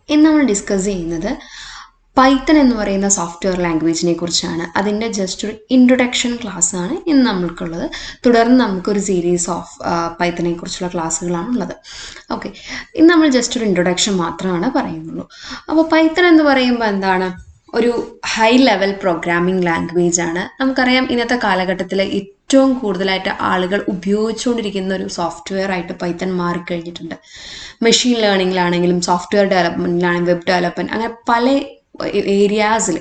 ഇന്ന് നമ്മൾ ഡിസ്കസ് ചെയ്യുന്നത് പൈത്തൺ എന്ന് പറയുന്ന സോഫ്റ്റ്വെയർ ലാംഗ്വേജിനെ കുറിച്ചാണ്. അതിൻ്റെ ജസ്റ്റ് ഒരു ഇൻട്രൊഡക്ഷൻ ക്ലാസ് ആണ് ഇന്ന് നമ്മൾക്കുള്ളത്. തുടർന്ന് നമുക്കൊരു സീരീസ് ഓഫ് പൈത്തനെ കുറിച്ചുള്ള ക്ലാസ്സുകളാണ് ഉള്ളത്. ഓക്കെ, ഇന്ന് നമ്മൾ ജസ്റ്റ് ഒരു ഇൻട്രൊഡക്ഷൻ മാത്രമാണ് പറയുന്നുള്ളൂ. അപ്പോൾ പൈത്തൺ എന്ന് പറയുമ്പോൾ എന്താണ്? ഒരു ഹൈ ലെവൽ പ്രോഗ്രാമിംഗ് ലാംഗ്വേജ് ആണ്. നമുക്കറിയാം ഇന്നത്തെ കാലഘട്ടത്തിൽ ഏറ്റവും കൂടുതലായിട്ട് ആളുകൾ ഉപയോഗിച്ചുകൊണ്ടിരിക്കുന്ന ഒരു സോഫ്റ്റ്വെയർ ആയിട്ട് പൈത്തൺ മാറിക്കഴിഞ്ഞിട്ടുണ്ട്. മെഷീൻ ലേണിങ്ങിലാണെങ്കിലും സോഫ്റ്റ്വെയർ ഡെവലപ്മെൻറ്റിലാണെങ്കിലും വെബ് ഡെവലപ്മെൻറ്റ്, അങ്ങനെ പല ഏരിയാസിൽ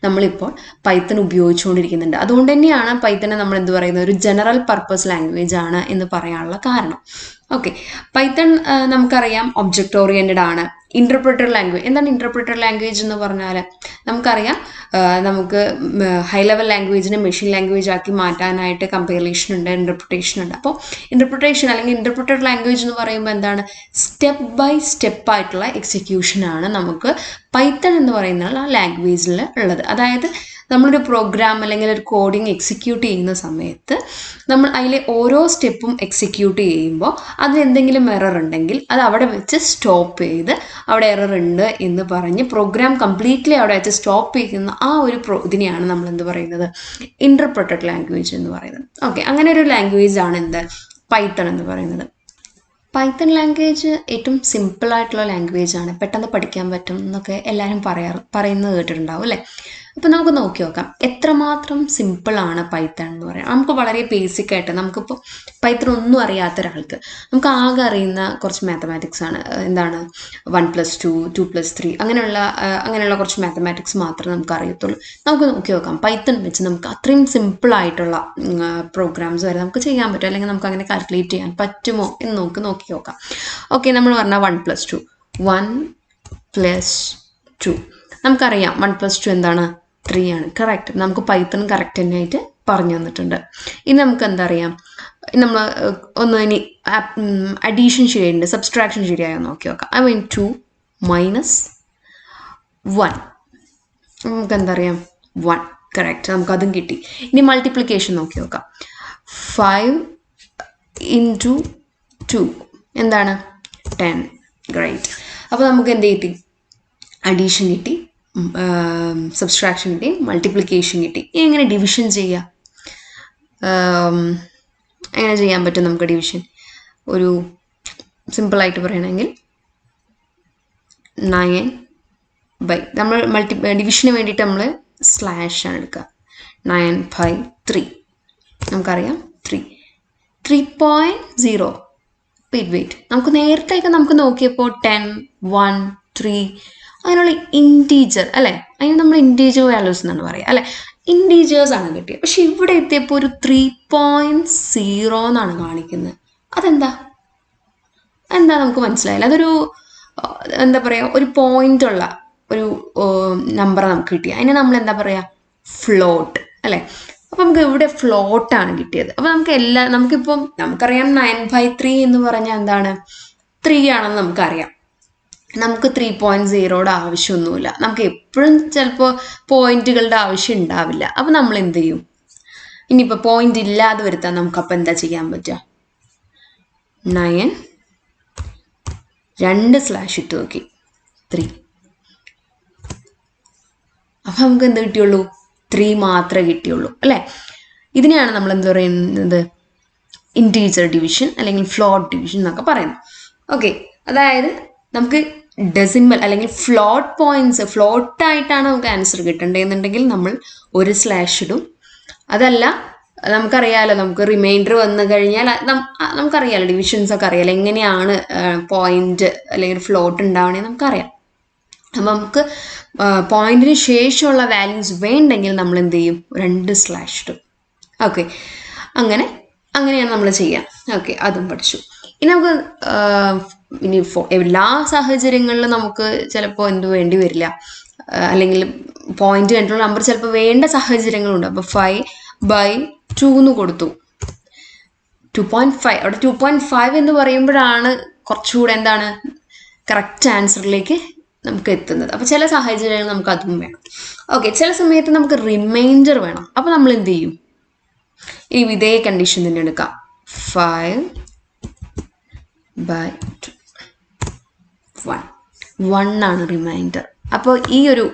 നമ്മളിപ്പോൾ പൈത്തൺ ഉപയോഗിച്ചുകൊണ്ടിരിക്കുന്നുണ്ട്. അതുകൊണ്ട് തന്നെയാണ് പൈത്തനെ നമ്മൾ എന്ത് പറയുന്നത്, ഒരു ജനറൽ പർപ്പസ് ലാംഗ്വേജ് ആണ് എന്ന് പറയാനുള്ള കാരണം. ഓക്കെ, പൈത്തൺ നമുക്കറിയാം ഒബ്ജക്റ്റ് ഓറിയൻറ്റഡ് ആണ്. Interpreter language. എന്താണ് ഇൻ്റർപ്രിറ്റർ ലാംഗ്വേജ് എന്ന് പറഞ്ഞാൽ? നമുക്കറിയാം നമുക്ക് ഹൈ ലെവൽ ലാംഗ്വേജിനെ മെഷീൻ ലാംഗ്വേജ് ആക്കി മാറ്റാനായിട്ട് കമ്പൈലേഷൻ ഉണ്ട്, ഇൻ്റർപ്രിട്ടേഷൻ ഉണ്ട്. അപ്പോൾ ഇൻ്റർപ്രിട്ടേഷൻ അല്ലെങ്കിൽ ഇൻ്റർപ്രിറ്റർ ലാംഗ്വേജ് എന്ന് പറയുമ്പോൾ എന്താണ്? സ്റ്റെപ്പ് ബൈ സ്റ്റെപ്പ് ആയിട്ടുള്ള എക്സിക്യൂഷനാണ് നമുക്ക് പൈത്തൺ എന്ന് പറയുന്ന ലാംഗ്വേജിൽ ഉള്ളത്. അതായത് നമ്മളൊരു പ്രോഗ്രാം അല്ലെങ്കിൽ ഒരു കോഡിങ് എക്സിക്യൂട്ട് ചെയ്യുന്ന സമയത്ത് നമ്മൾ അതിലെ ഓരോ സ്റ്റെപ്പും എക്സിക്യൂട്ട് ചെയ്യുമ്പോൾ അതിലെന്തെങ്കിലും എറർ ഉണ്ടെങ്കിൽ അത് അവിടെ വെച്ച് സ്റ്റോപ്പ് ചെയ്ത് അവിടെ എറർ ഉണ്ട് എന്ന് പറഞ്ഞ് പ്രോഗ്രാം കംപ്ലീറ്റ്ലി അവിടെ വെച്ച് സ്റ്റോപ്പ് ചെയ്യുന്ന ആ ഒരു ഇതിനെയാണ് നമ്മൾ എന്ത് പറയുന്നത്? ഇൻ്റർപ്രിറ്റഡ് ലാംഗ്വേജ് എന്ന് പറയുന്നത്. ഓക്കെ, അങ്ങനെ ഒരു ലാംഗ്വേജ് ആണ് എന്ത്? പൈത്തൺ എന്ന് പറയുന്നത്. പൈത്തൺ ലാംഗ്വേജ് ഏറ്റവും സിമ്പിളായിട്ടുള്ള ലാംഗ്വേജ് ആണ്. പെട്ടെന്ന് പഠിക്കാൻ പറ്റും എന്നൊക്കെ എല്ലാവരും പറയുന്നത് കേട്ടിട്ടുണ്ടാവും അല്ലേ? അപ്പോൾ നമുക്ക് നോക്കി നോക്കാം എത്രമാത്രം സിമ്പിളാണ് പൈത്തൺ എന്ന് പറയാം. നമുക്ക് വളരെ ബേസിക് ആയിട്ട്, നമുക്കിപ്പോൾ പൈത്തൺ ഒന്നും അറിയാത്ത ഒരാൾക്ക് നമുക്ക് ആകെ അറിയുന്ന കുറച്ച് മാത്തമാറ്റിക്സ് ആണ്. എന്താണ്? 1+2, 2+3 അങ്ങനെയുള്ള കുറച്ച് മാത്തമാറ്റിക്സ് മാത്രമേ നമുക്ക് അറിയത്തുള്ളൂ. നമുക്ക് നോക്കി നോക്കാം പൈത്തൺ വെച്ച് നമുക്ക് അത്രയും സിമ്പിളായിട്ടുള്ള പ്രോഗ്രാംസ് വരെ നമുക്ക് ചെയ്യാൻ പറ്റും, അല്ലെങ്കിൽ നമുക്ക് അങ്ങനെ കാൽക്കുലേറ്റ് ചെയ്യാൻ പറ്റുമോ എന്ന് നോക്കി നോക്കാം. ഓക്കെ, നമ്മൾ പറഞ്ഞാൽ 1+2 1+2 നമുക്കറിയാം 1+2 എന്താണ്? 3 ആണ്. കറക്റ്റ്. നമുക്ക് പൈത്തൺ കറക്റ്റ് തന്നെയായിട്ട് പറഞ്ഞു തന്നിട്ടുണ്ട്. ഇനി നമുക്ക് എന്താ അറിയാം? നമ്മൾ ഇനി അഡീഷൻ ശരിയുണ്ട്, സബ്സ്ട്രാക്ഷൻ ശരിയായോ നോക്കി നോക്കാം. 2 - 1 നമുക്ക് എന്താ അറിയാം? 1. കറക്റ്റ്, നമുക്കതും കിട്ടി. ഇനി മൾട്ടിപ്ലിക്കേഷൻ നോക്കി നോക്കാം. 5 × 2 എന്താണ്? 10. ഗ്രേറ്റ്. അപ്പോൾ നമുക്ക് എന്ത് കിട്ടി? അഡീഷൻ കിട്ടി, സബ്സ്ട്രാക്ഷൻ കിട്ടി, മൾട്ടിപ്ലിക്കേഷൻ കിട്ടി. എങ്ങനെ ഡിവിഷൻ ചെയ്യുക? എങ്ങനെ ചെയ്യാൻ പറ്റും നമുക്ക് ഡിവിഷൻ? ഒരു സിമ്പിളായിട്ട് പറയണമെങ്കിൽ 9 നമ്മൾ ഡിവിഷന് വേണ്ടിയിട്ട് നമ്മൾ സ്ലാഷ് ആണ് എടുക്കുക. 9/3 നമുക്കറിയാം 3.0. വെയിറ്റ് നമുക്ക് നേരത്തെയൊക്കെ നമുക്ക് നോക്കിയപ്പോൾ 10, 1, 3 അങ്ങനെയുള്ള ഇൻറ്റീജർ അല്ലേ? അതിന് നമ്മൾ ഇൻറ്റീജർ വാല്യൂസ് എന്നാണ് പറയുക അല്ലേ? ഇൻറ്റീജേഴ്സ് ആണ് കിട്ടിയത്. പക്ഷെ ഇവിടെ എത്തിയപ്പോൾ ഒരു 3.0 എന്നാണ് കാണിക്കുന്നത്. അതെന്താ നമുക്ക് മനസ്സിലായില്ല. അതൊരു എന്താ പറയുക, ഒരു പോയിന്റ് ഉള്ള ഒരു നമ്പർ നമുക്ക് കിട്ടി. അതിനെ നമ്മൾ എന്താ പറയുക? ഫ്ലോട്ട് അല്ലേ? അപ്പം നമുക്ക് ഇവിടെ ഫ്ലോട്ടാണ് കിട്ടിയത്. അപ്പം നമുക്കിപ്പം നമുക്കറിയാം 9/3 എന്ന് പറഞ്ഞാൽ എന്താണ്? 3 ആണെന്ന് നമുക്കറിയാം. നമുക്ക് 3.0യുടെ ആവശ്യമൊന്നുമില്ല. നമുക്ക് എപ്പോഴും ചിലപ്പോൾ പോയിന്റുകളുടെ ആവശ്യം ഉണ്ടാവില്ല. അപ്പം നമ്മൾ എന്ത് ചെയ്യും? ഇനിയിപ്പോൾ പോയിന്റ് ഇല്ലാതെ വരുത്താൻ നമുക്കപ്പോൾ എന്താ ചെയ്യാൻ പറ്റുക? 9 2 സ്ലാഷ് ഇട്ട് നോക്കി 3. അപ്പം നമുക്ക് എന്ത് കിട്ടിയുള്ളൂ? 3 മാത്രമേ കിട്ടിയുള്ളൂ അല്ലേ? ഇതിനെയാണ് നമ്മൾ എന്ത് പറയുന്നത്? ഇൻറ്റീജർ ഡിവിഷൻ അല്ലെങ്കിൽ ഫ്ലോട്ട് ഡിവിഷൻ എന്നൊക്കെ പറയുന്നത്. ഓക്കെ, അതായത് നമുക്ക് ഡെസിമൽ അല്ലെങ്കിൽ ഫ്ലോട്ട് പോയിന്റ്സ്, ഫ്ലോട്ടായിട്ടാണ് നമുക്ക് ആൻസർ കിട്ടേണ്ടതെന്നുണ്ടെങ്കിൽ നമ്മൾ ഒരു സ്ലാഷ് ഇടും. അതല്ല, നമുക്കറിയാലോ, നമുക്ക് റിമൈൻഡർ വന്നു കഴിഞ്ഞാൽ നമുക്കറിയാലോ, ഡിവിഷൻസ് ഒക്കെ അറിയാലോ എങ്ങനെയാണ് പോയിന്റ് അല്ലെങ്കിൽ ഫ്ലോട്ട് ഉണ്ടാവണേ നമുക്കറിയാം. അപ്പം നമുക്ക് പോയിന്റിന് ശേഷമുള്ള വാല്യൂസ് വേണ്ടെങ്കിൽ നമ്മൾ എന്ത് ചെയ്യും? 2 സ്ലാഷ് ഇടും. ഓക്കെ, അങ്ങനെയാണ് നമ്മൾ ചെയ്യാം. ഓക്കെ, അതും പഠിച്ചു. ഇനി നമുക്ക് എല്ലാ സാഹചര്യങ്ങളിലും നമുക്ക് ചിലപ്പോൾ എന്ത് വേണ്ടി വരില്ല, അല്ലെങ്കിൽ പോയിന്റ് കണ്ടുള്ള നമ്പർ ചിലപ്പോൾ വേണ്ട സാഹചര്യങ്ങളുണ്ട്. അപ്പോൾ 5/2 എന്ന് കൊടുത്തു. 2.5 അവിടെ 2.5 എന്ന് പറയുമ്പോഴാണ് കുറച്ചുകൂടെ എന്താണ് കറക്റ്റ് ആൻസറിലേക്ക് നമുക്ക് എത്തുന്നത്. അപ്പോൾ ചില സാഹചര്യങ്ങളിൽ നമുക്ക് അതും വേണം. ഓക്കെ, ചില സമയത്ത് നമുക്ക് റിമൈൻഡർ വേണം. അപ്പോൾ നമ്മൾ എന്ത് ചെയ്യും? ഇതേ കണ്ടീഷൻ തന്നെ എടുക്കാം. 5/2 1. 1 ആണ് റിമൈൻഡർ. അപ്പോൾ ഈ ഒരു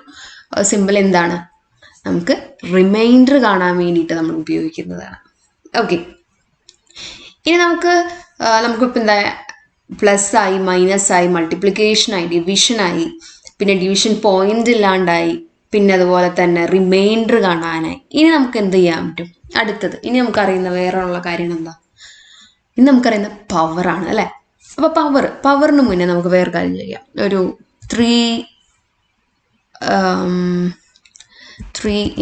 സിമ്പിൾ എന്താണ്? നമുക്ക് റിമൈൻഡർ കാണാൻ വേണ്ടിയിട്ട് നമ്മൾ ഉപയോഗിക്കുന്നതാണ്. ഓക്കെ, ഇനി നമുക്കിപ്പോൾ എന്താ, പ്ലസ് ആയി, മൈനസ് ആയി, മൾട്ടിപ്ലിക്കേഷൻ ആയി, ഡിവിഷൻ ആയി, പിന്നെ ഡിവിഷൻ പോയിന്റ് ഇല്ലാണ്ടായി, പിന്നെ അതുപോലെ തന്നെ റിമൈൻഡർ കാണാനായി. ഇനി നമുക്ക് എന്ത് ചെയ്യാൻ പറ്റും? അടുത്തത് ഇനി നമുക്കറിയുന്ന വേറെ ഉള്ള കാര്യം എന്താ? ഇനി നമുക്കറിയുന്ന പവറാണ് അല്ലേ. അപ്പോൾ പവറിന് മുന്നേ നമുക്ക് വേറെ കാര്യം ചെയ്യാം. ഒരു 3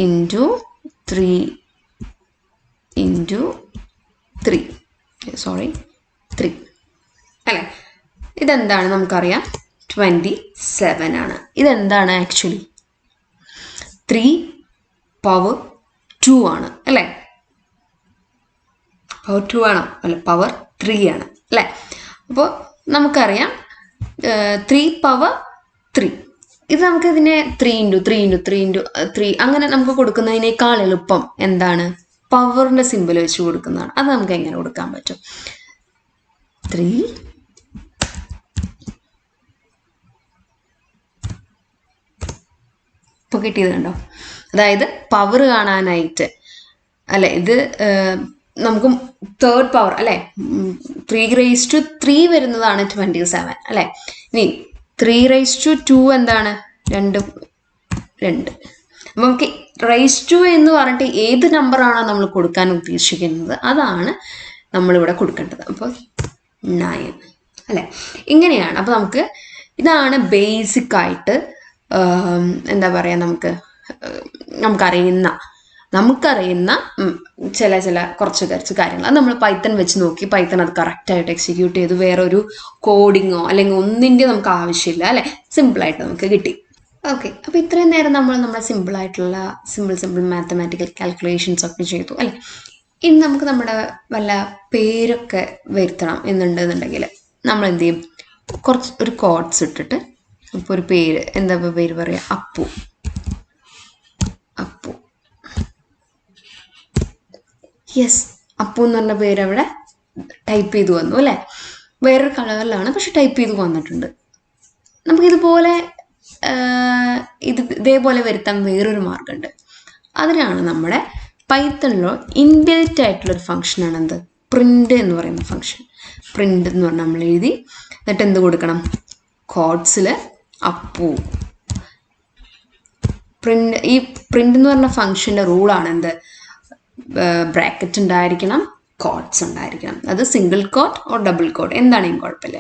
into 3 അല്ലേ. ഇതെന്താണ് നമുക്കറിയാം, 27 ആണ്. ഇതെന്താണ് ആക്ച്വലി? 3 പവർ 2 ആണ് അല്ലേ. പവർ 2 ആണോ? അല്ല, പവർ 3 ആണ് അല്ലേ. അപ്പോൾ നമുക്കറിയാം 3 പവർ 3. ഇത് നമുക്ക് ഇതിനെ 3 into 3 into 3 into 3 അങ്ങനെ നമുക്ക് കൊടുക്കുന്നതിനേക്കാൾ എളുപ്പം എന്താണ്? പവറിൻ്റെ സിമ്പിൾ വെച്ച് കൊടുക്കുന്നതാണ്. അത് നമുക്ക് എങ്ങനെ കൊടുക്കാൻ പറ്റും? 3 ഇപ്പോൾ കിട്ടിയത് കണ്ടോ? അതായത് പവർ കാണാനായിട്ട് അല്ലേ, ഇത് നമുക്ക് തേർഡ് പവർ അല്ലേ, 3 വരുന്നതാണ് 27 അല്ലേ. ഇനി 3 എന്താണ്? 2. അപ്പം നമുക്ക് റൈസ് ടു എന്ന് പറഞ്ഞിട്ട് ഏത് നമ്പറാണോ നമ്മൾ കൊടുക്കാൻ ഉദ്ദേശിക്കുന്നത് അതാണ് നമ്മളിവിടെ കൊടുക്കേണ്ടത്. അപ്പോൾ 9 അല്ലേ. ഇങ്ങനെയാണ്. അപ്പോൾ ഇതാണ് ബേസിക്കായിട്ട് എന്താ പറയുക, നമുക്കറിയുന്ന ചില കുറച്ച് കാര്യങ്ങൾ. അത് നമ്മൾ പൈത്തൺ വെച്ച് നോക്കി, പൈത്തൺ അത് കറക്റ്റായിട്ട് എക്സിക്യൂട്ട് ചെയ്തു. വേറൊരു കോഡിങ്ങോ അല്ലെങ്കിൽ ഒന്നിൻ്റെ നമുക്ക് ആവശ്യമില്ല അല്ലേ, സിമ്പിളായിട്ട് നമുക്ക് കിട്ടി. ഓക്കെ, അപ്പോൾ ഇത്രയും നേരം നമ്മുടെ സിമ്പിളായിട്ടുള്ള സിമ്പിൾ മാത്തമാറ്റിക്കൽ കാൽക്കുലേഷൻസ് ഒക്കെ ചെയ്തു അല്ലേ. ഇനി നമുക്ക് നമ്മുടെ വല്ല പേരൊക്കെ വരുത്തണം എന്നുണ്ടെന്നുണ്ടെങ്കിൽ നമ്മൾ എന്ത് ചെയ്യും? ഒരു കോഡ്സ് ഇട്ടിട്ട് ഇപ്പോൾ ഒരു പേര്, എന്താ പേര് പറയുക? അപ്പു. യെസ്, അപ്പു എന്ന് പറഞ്ഞ പേര് അവിടെ ടൈപ്പ് ചെയ്ത് വന്നു അല്ലേ. വേറൊരു കളറിലാണ്, പക്ഷെ ടൈപ്പ് ചെയ്ത് വന്നിട്ടുണ്ട്. നമുക്കിതുപോലെ ഇതേപോലെ വരുത്താൻ വേറൊരു മാർഗമുണ്ട്. അതിനാണ് നമ്മുടെ പൈത്തണിലോ ഇൻബിൽറ്റ് ആയിട്ടുള്ളൊരു ഫംഗ്ഷനാണ് എന്ത്? പ്രിൻ്റ് എന്ന് പറയുന്ന ഫംഗ്ഷൻ. പ്രിൻ്റ് എന്ന് പറഞ്ഞാൽ നമ്മൾ എഴുതി, എന്നിട്ട് എന്ത് കൊടുക്കണം? കോഡ്സിൽ അപ്പു. ഈ പ്രിൻ്റ് എന്ന് പറഞ്ഞ ഫംഗ്ഷൻ്റെ റൂളാണ് എന്ത്? ബ്രാക്കറ്റ് ഉണ്ടായിരിക്കണം, കോഡ്സ് ഉണ്ടായിരിക്കണം. അത് single code or double code എന്താണെങ്കിലും കുഴപ്പമില്ല.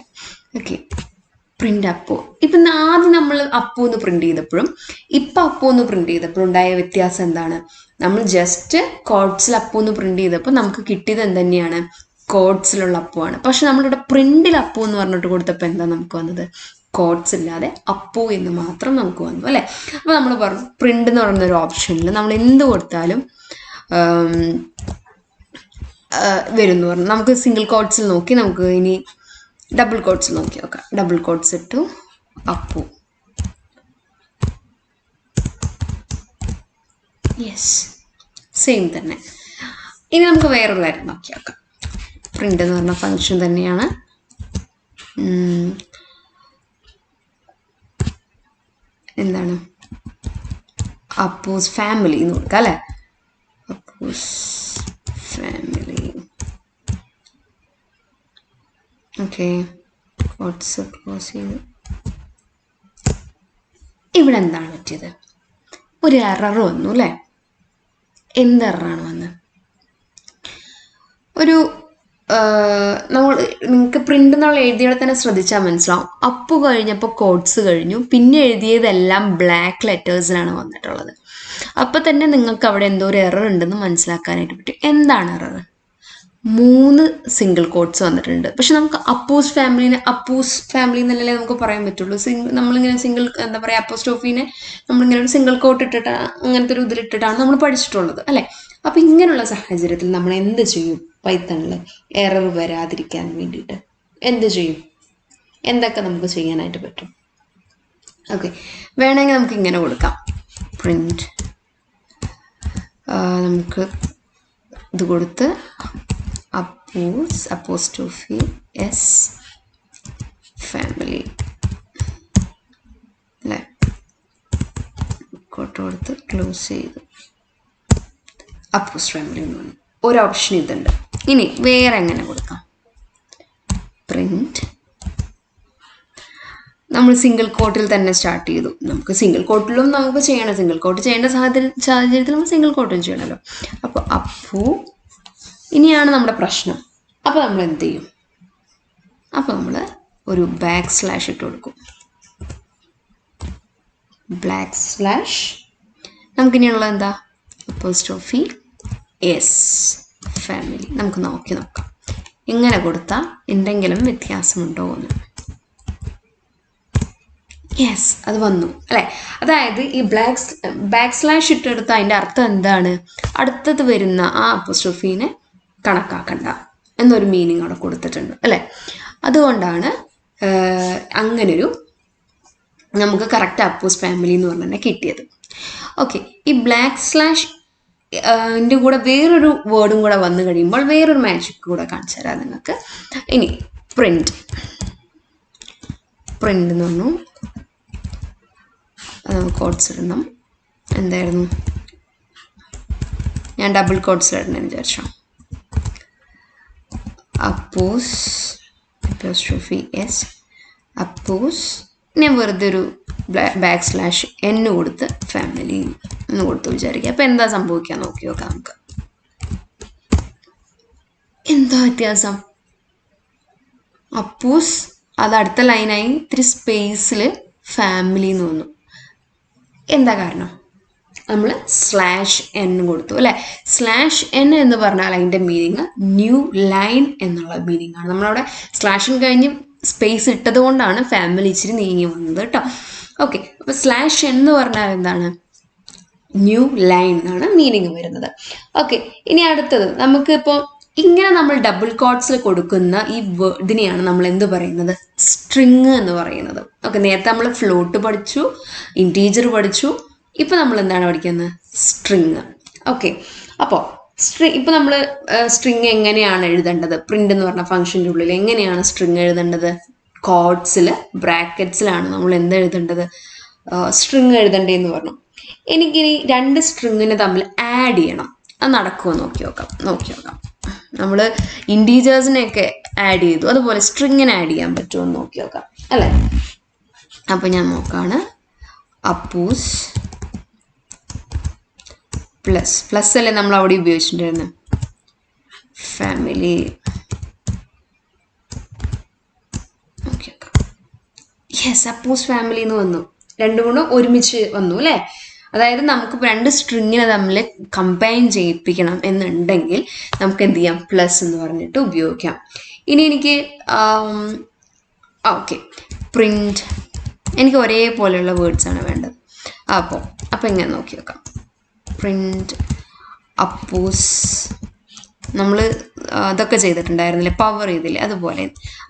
Okay, print Appu. ഇപ്പം ആദ്യം നമ്മൾ അപ്പു എന്ന് പ്രിൻ്റ് ചെയ്തപ്പോഴും ഇപ്പം അപ്പു എന്ന് പ്രിൻ്റ് ചെയ്തപ്പോഴും ഉണ്ടായ വ്യത്യാസം എന്താണ്? നമ്മൾ ജസ്റ്റ് കോഡ്സിൽ അപ്പു എന്ന് പ്രിൻ്റ് ചെയ്തപ്പോൾ നമുക്ക് കിട്ടിയത് എന്തുതന്നെയാണ്? കോഡ്സിലുള്ള അപ്പു ആണ്. പക്ഷെ നമ്മളിവിടെ പ്രിൻ്റിൽ അപ്പു എന്ന് പറഞ്ഞിട്ട് കൊടുത്തപ്പോൾ എന്താ നമുക്ക് വന്നത്? കോഡ്സ് ഇല്ലാതെ അപ്പു എന്ന് മാത്രം നമുക്ക് വന്നു അല്ലേ. അപ്പോൾ നമ്മൾ പറഞ്ഞു പ്രിൻ്റ് എന്ന് പറയുന്ന ഒരു ഓപ്ഷനിൽ നമ്മൾ എന്ത് കൊടുത്താലും വരും എന്ന് പറഞ്ഞു. നമുക്ക് സിംഗിൾ കോഡ്സിൽ നോക്കി, നമുക്ക് ഇനി ഡബിൾ കോഡ്സിൽ നോക്കി നോക്കാം. ഡബിൾ കോഡ്സ് ഇട്ടു അപ്പു. യെസ്, സെയിം തന്നെ. ഇനി നമുക്ക് വേറൊരു കാര്യം നോക്കി നോക്കാം. പ്രിൻ്റ് എന്ന് പറഞ്ഞ ഫംഗ്ഷൻ തന്നെയാണ്. എന്താണ്? അപ്പൂസ് ഫാമിലി എന്ന് കൊടുക്കാം അല്ലേ. Appoos family. Okay, codes close ചെയ്ത്. ഇവിടെ എന്താണ് പറ്റിയത്? ഒരു എറർ വന്നു അല്ലേ. എന്ത് എററാണ് വന്നത്? നിങ്ങൾക്ക് പ്രിൻ്റ് എന്നുള്ള എഴുതിയോടെ തന്നെ ശ്രദ്ധിച്ചാൽ മനസ്സിലാവും. അപ്പു കഴിഞ്ഞപ്പോൾ കോഡ്സ് കഴിഞ്ഞു, പിന്നെ എഴുതിയതെല്ലാം ബ്ലാക്ക് ലെറ്റേഴ്സിലാണ് വന്നിട്ടുള്ളത്. അപ്പോൾ തന്നെ നിങ്ങൾക്ക് അവിടെ എന്തോ ഒരു എറർ ഉണ്ടെന്ന് മനസ്സിലാക്കാനായിട്ട് പറ്റും. എന്താണ് എറർ? 3 സിംഗിൾ കോഡ്സ് വന്നിട്ടുണ്ട്. പക്ഷെ നമുക്ക് അപ്പൂസ് ഫാമിലി എന്നല്ലേ നമുക്ക് പറയാൻ പറ്റുള്ളൂ. നമ്മളിങ്ങനെ എന്താ പറയുക, അപ്പോസ്ട്രോഫീനെ നമ്മളിങ്ങനെ ഒരു സിംഗിൾ കോട്ട് ഇട്ടിട്ടാണ്, അങ്ങനത്തെ ഒരു ഇതിലിട്ടിട്ടാണ് നമ്മൾ പഠിച്ചിട്ടുള്ളത് അല്ലേ. അപ്പം ഇങ്ങനെയുള്ള സാഹചര്യത്തിൽ നമ്മൾ എന്ത് ചെയ്യും? പൈത്തണിൽ എറർ വരാതിരിക്കാൻ വേണ്ടിയിട്ട് എന്ത് ചെയ്യും? എന്തൊക്കെ നമുക്ക് ചെയ്യാനായിട്ട് പറ്റും? ഓക്കെ, വേണമെങ്കിൽ നമുക്ക് ഇങ്ങനെ കൊടുക്കാം. പ്രിൻ്റ് നമുക്ക് ഇത് കൊടുത്ത് അപ്പോസ്ട്രോഫി എസ് ഫാമിലി. ഡോട്ട് കൊടുത്ത് ക്ലോസ് ചെയ്തു. അപ്പോസ് ഫാമിലി എന്ന് പറഞ്ഞു. ഒരു ഓപ്ഷൻ ഇതുണ്ട്. ഇനി വേറെ എങ്ങനെ കൊടുക്കാം? പ്രിന്റ്. നമ്മൾ സിംഗിൾ കോട്ടിൽ തന്നെ സ്റ്റാർട്ട് ചെയ്തു. നമുക്ക് സിംഗിൾ കോട്ടിലും നമുക്ക് ചെയ്യണം. സിംഗിൾ കോട്ട് ചെയ്യേണ്ട സാഹചര്യത്തിൽ നമ്മൾ സിംഗിൾ കോട്ടും ചെയ്യണമല്ലോ. അപ്പോൾ അപ്പു ഇനിയാണ് നമ്മുടെ പ്രശ്നം. അപ്പോൾ നമ്മൾ എന്ത് ചെയ്യും? അപ്പോൾ നമ്മൾ ഒരു ബാക്ക് സ്ലാഷ് ഇട്ട് കൊടുക്കും. Back slash. നമുക്കിനിയുള്ളത് എന്താ? Apostrophe S family. നമുക്ക് നോക്കാം ഇങ്ങനെ കൊടുത്താൽ എന്തെങ്കിലും വ്യത്യാസമുണ്ടോ എന്ന്. യെസ്, അത് വന്നു അല്ലേ? അതായത് ഈ ബാക്ക് സ്ലാഷ് ഇട്ടെടുത്ത അതിൻ്റെ അർത്ഥം എന്താണ്? അടുത്തത് വരുന്ന ആ അപ്പോസ്ട്രോഫീനെ കണക്കാക്കണ്ട എന്നൊരു മീനിങ് അവിടെ കൊടുത്തിട്ടുണ്ട് അല്ലേ? അതുകൊണ്ടാണ് അങ്ങനൊരു നമുക്ക് കറക്റ്റ് അപ്പോസ് ഫാമിലി എന്ന് പറഞ്ഞാൽ കിട്ടിയത്. ഓക്കെ, ഈ ബ്ലാക്ക് സ്ലാഷ് ൻ്റെ കൂടെ വേറൊരു വേർഡും കൂടെ വന്നു കഴിയുമ്പോൾ വേറൊരു മാജിക് കൂടെ കാണിച്ചു തരാം നിങ്ങൾക്ക്. ഇനി പ്രിന്റ് എന്ന് പറഞ്ഞു. കോഡ്സ് ഇടണം. എന്തായിരുന്നു? ഞാൻ ഡബിൾ കോഡ്സ് ഇടണം വിചാരിച്ചോ. അപ്പോസ് അപ്പോസ്ട്രോഫി എസ് അപ്പോസ്. ഞാൻ വെറുതെ ഒരു ബാക്ക് സ്ലാഷ് എൻ കൊടുത്ത് ഫാമിലി എന്ന് കൊടുത്ത് വിചാരിക്കുക. അപ്പം എന്താ സംഭവിക്കാൻ നോക്കി നോക്കാം നമുക്ക്. എന്താ വ്യത്യാസം? അപ്പോസ് അത് അടുത്ത ലൈനായി ഇത്തിരി സ്പേസിൽ ഫാമിലി എന്ന് വന്നു. എന്താ കാരണം? നമ്മൾ സ്ലാഷ് എൻ കൊടുത്തു അല്ലേ? സ്ലാഷ് എൻ എന്ന് പറഞ്ഞാൽ അതിൻ്റെ മീനിങ് ന്യൂ ലൈൻ എന്നുള്ള മീനിങ് ആണ്. നമ്മളവിടെ സ്ലാഷിന് കഴിഞ്ഞ് സ്പേസ് ഇട്ടത് കൊണ്ടാണ് ഫാമിലി ഇച്ചിരി നീങ്ങി വന്നത് കേട്ടോ. ഓക്കെ, അപ്പോൾ സ്ലാഷ് എന്ന് പറഞ്ഞാൽ എന്താണ്? ന്യൂ ലൈൻ എന്നാണ് മീനിങ് വരുന്നത്. ഓക്കെ, ഇനി അടുത്തത് നമുക്കിപ്പോൾ ഇങ്ങനെ നമ്മൾ ഡബിൾ കോഡ്സിൽ കൊടുക്കുന്ന ഈ ഇതിനെയാണ് നമ്മൾ എന്ത് പറയുന്നത്? സ്ട്രിങ് എന്ന് പറയുന്നത്. ഓക്കെ, നേരത്തെ നമ്മൾ ഫ്ലോട്ട് പഠിച്ചു, ഇൻറ്റീജർ പഠിച്ചു. ഇപ്പോൾ നമ്മൾ എന്താണ് പഠിക്കുന്നത്? സ്ട്രിങ്. ഓക്കെ, അപ്പോൾ ഇപ്പോൾ നമ്മൾ സ്ട്രിങ് എങ്ങനെയാണ് എഴുതേണ്ടത്? പ്രിന്റ് എന്ന് പറഞ്ഞ ഫംഗ്ഷൻ്റെ ഉള്ളിൽ എങ്ങനെയാണ് സ്ട്രിങ് എഴുതേണ്ടത്? കോഡ്സിൽ ബ്രാക്കറ്റ്സിലാണ് നമ്മൾ എന്ത് എഴുതേണ്ടത്? സ്ട്രിങ് എഴുതേണ്ടതെന്ന് പറഞ്ഞു. എനിക്കിനി രണ്ട് സ്ട്രിങ്ങിനെ തമ്മിൽ ആഡ് ചെയ്യണം. അത് നടക്കുമോ നോക്കി നോക്കാം. നമ്മൾ ഇൻറ്റീജേഴ്സിനെയൊക്കെ ആഡ് ചെയ്തു, അതുപോലെ സ്ട്രിങ്ങിനെ ആഡ് ചെയ്യാൻ പറ്റുമോ എന്ന് നോക്കി നോക്കാം അല്ലേ? അപ്പോൾ ഞാൻ നോക്കാണ്. അപ്പൂസ് പ്ലസ് അല്ലേ നമ്മൾ അവിടെ ഉപയോഗിച്ചിട്ടുണ്ടായിരുന്നു. ഫാമിലി. ഓക്കെ, യെസ്, അപ്പൂസ് ഫാമിലി എന്ന് വന്നു. രണ്ടും കൂടെ ഒരുമിച്ച് വന്നു അല്ലേ? അതായത് നമുക്കിപ്പോൾ രണ്ട് സ്ട്രിങ്ങിനെ തമ്മിൽ കമ്പൈൻ ചെയ്യിപ്പിക്കണം എന്നുണ്ടെങ്കിൽ നമുക്ക് എന്ത് ചെയ്യാം? പ്ലസ് എന്ന് പറഞ്ഞിട്ട് ഉപയോഗിക്കാം. ഇനി എനിക്ക് ഓക്കെ, പ്രിന്റ്. എനിക്ക് ഒരേപോലെയുള്ള വേർഡ്സാണ് വേണ്ടത്. അപ്പോൾ ഇങ്ങനെ നോക്കി നോക്കാം. പ്രിന്റ് അപ്പൂസ്. നമ്മൾ അതൊക്കെ ചെയ്തിട്ടുണ്ടായിരുന്നില്ലേ? പവർ ചെയ്തില്ലേ? അതുപോലെ,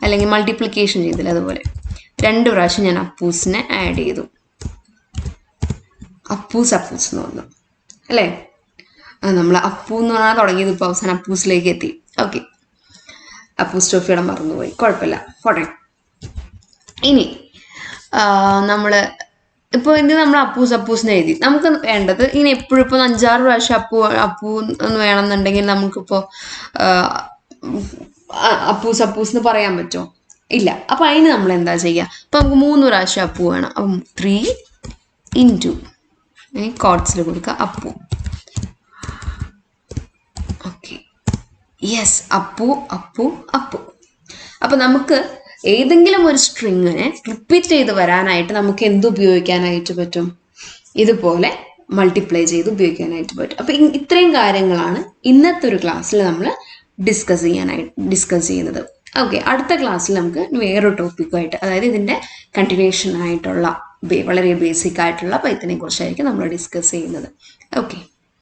അല്ലെങ്കിൽ മൾട്ടിപ്ലിക്കേഷൻ ചെയ്തില്ലേ? അതുപോലെ 2 പ്രാവശ്യം ഞാൻ അപ്പൂസിനെ ആഡ് ചെയ്തു. അപ്പൂസ് എന്ന് പറഞ്ഞു അല്ലേ? നമ്മൾ അപ്പൂ എന്ന് പറഞ്ഞാൽ തുടങ്ങിയത് ഇപ്പോൾ അവസാനം അപ്പൂസിലേക്ക് എത്തി. ഓക്കെ, അപ്പൂസ്ട്രോഫിയുടെ മറന്നുപോയി, കുഴപ്പമില്ല, പോട്ടെ. ഇനി നമ്മൾ ഇപ്പോൾ ഇത് നമ്മൾ അപ്പൂസ് എഴുതി. നമുക്ക് വേണ്ടത് ഇനി എപ്പോഴും ഇപ്പോൾ 5-6 പ്രാവശ്യം അപ്പൂ എന്ന് വേണമെന്നുണ്ടെങ്കിൽ നമുക്കിപ്പോൾ അപ്പൂസ് എന്ന് പറയാൻ പറ്റുമോ? ഇല്ല. അപ്പോൾ അതിന് നമ്മൾ എന്താ ചെയ്യുക? അപ്പോൾ നമുക്ക് 3 പ്രാവശ്യം അപ്പൂ വേണം. അപ്പം 3 ഇൻറ്റു കോഡ്സിൽ കൊടുക്കുക അപ്പു. Okay, yes, Appu. അപ്പോൾ നമുക്ക് ഏതെങ്കിലും ഒരു സ്ട്രിങ്ങിനെ റിപ്പീറ്റ് ചെയ്ത് വരാനായിട്ട് നമുക്ക് എന്ത് ഉപയോഗിക്കാനായിട്ട് പറ്റും? ഇതുപോലെ മൾട്ടിപ്ലൈ ചെയ്ത് ഉപയോഗിക്കാനായിട്ട് പറ്റും. അപ്പോൾ ഇത്രയും കാര്യങ്ങളാണ് ഇന്നത്തെ ഒരു ക്ലാസ്സിൽ നമ്മൾ ഡിസ്കസ് ചെയ്യുന്നത്. ഓക്കെ, അടുത്ത ക്ലാസ്സിൽ നമുക്ക് വേറൊരു ടോപ്പിക്കുമായിട്ട്, അതായത് ഇതിൻ്റെ കണ്ടിന്യൂഷൻ ആയിട്ടുള്ള വളരെ ബേസിക് ആയിട്ടുള്ള പൈത്തനെ കുറിച്ചായിരിക്കും നമ്മൾ ഡിസ്കസ് ചെയ്യുന്നത്. ഓക്കെ.